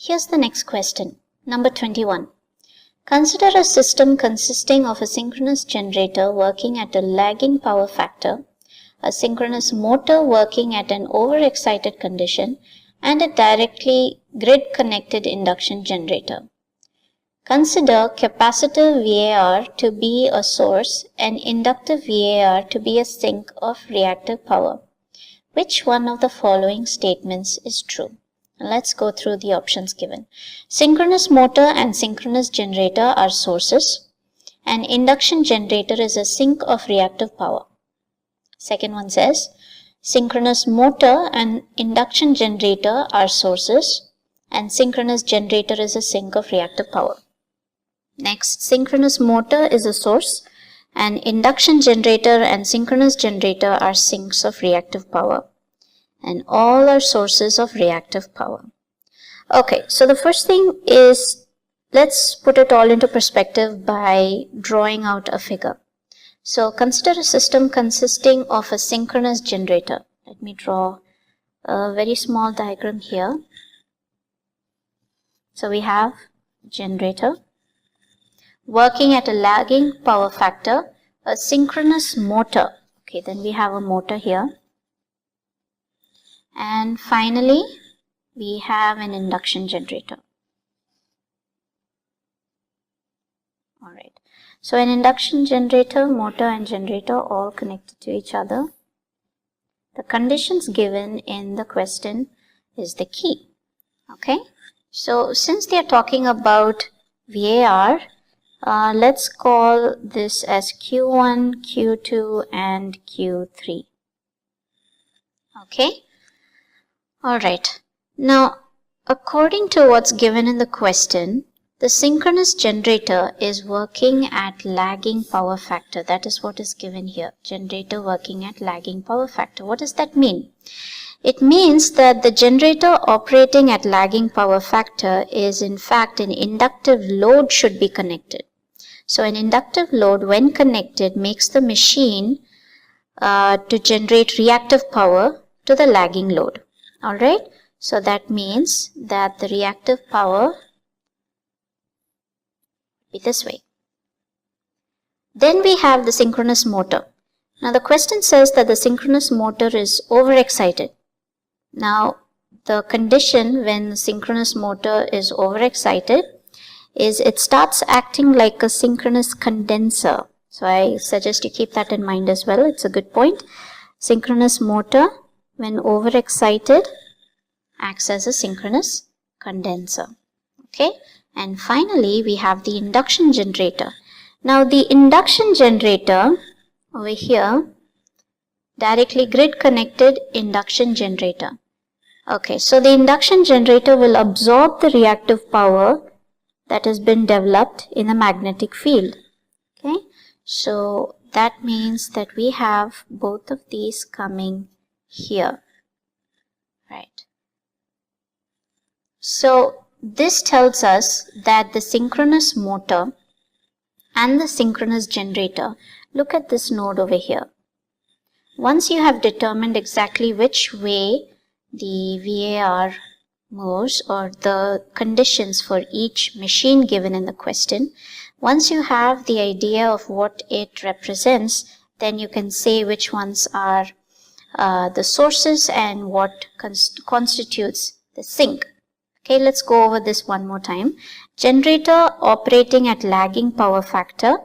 Here's the next question, number 21. Consider a system consisting of a synchronous generator working at a lagging power factor, a synchronous motor working at an overexcited condition, and a directly grid-connected induction generator. Consider capacitive VAR to be a source and inductive VAR to be a sink of reactive power. Which one of the following statements is true? Let's go through the options given. Synchronous motor and synchronous generator are sources, and induction generator is a sink of reactive power. Second one says, synchronous motor and induction generator are sources, and synchronous generator is a sink of reactive power. Next, synchronous motor is a source, and induction generator and synchronous generator are sinks of reactive power. And all are sources of reactive power. Okay, so the first thing is, let's put it all into perspective by drawing out a figure. So consider a system consisting of a synchronous generator. Let me draw a very small diagram here. So we have generator working at a lagging power factor, a synchronous motor. Okay, then we have a motor here. And finally, we have an induction generator. Alright, so an induction generator, motor and generator all connected to each other. The conditions given in the question is the key. Okay, so since they are talking about VAR, let's call this as Q1, Q2 and Q3. Okay. Alright, now according to what's given in the question, the synchronous generator is working at lagging power factor. That is what is given here. Generator working at lagging power factor. What does that mean? It means that the generator operating at lagging power factor is in fact an inductive load should be connected. So an inductive load when connected makes the machine to generate reactive power to the lagging load. Alright, so that means that the reactive power will be this way. Then we have the synchronous motor. Now the question says that the synchronous motor is overexcited. Now the condition when the synchronous motor is overexcited is it starts acting like a synchronous condenser. So I suggest you keep that in mind as well. It's a good point. Synchronous motor, when overexcited, acts as a synchronous condenser. Okay, and finally we have the induction generator. Now the induction generator over here, directly grid connected induction generator. Okay, so the induction generator will absorb the reactive power that has been developed in a magnetic field. Okay, so that means that we have both of these coming here, right? So this tells us that the synchronous motor and the synchronous generator, look at this node over here. Once you have determined exactly which way the VAR moves or the conditions for each machine given in the question, once you have the idea of what it represents, then you can say which ones are the sources and what constitutes the sink. Okay, let's go over this one more time. Generator operating at lagging power factor.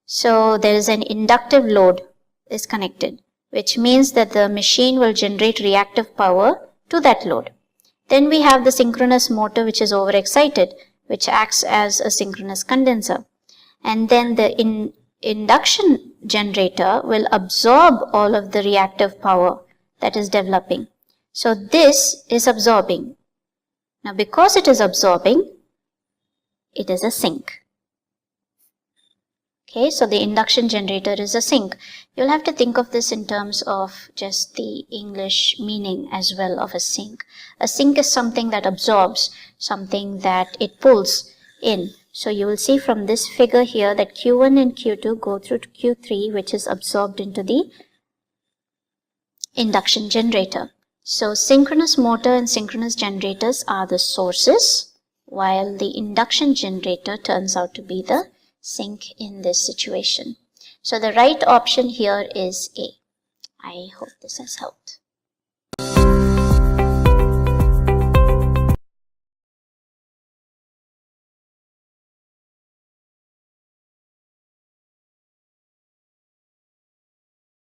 So there is an inductive load is connected, which means that the machine will generate reactive power to that load. Then we have the synchronous motor, which is overexcited, which acts as a synchronous condenser. And then the induction generator will absorb all of the reactive power that is developing. So this is absorbing. Now because it is absorbing, it is a sink. Okay, so the induction generator is a sink. You'll have to think of this in terms of just the English meaning as well of a sink. A sink is something that absorbs, something that it pulls in. So you will see from this figure here that Q1 and Q2 go through to Q3, which is absorbed into the induction generator. So synchronous motor and synchronous generators are the sources, while the induction generator turns out to be the sink in this situation. So the right option here is A. I hope this has helped.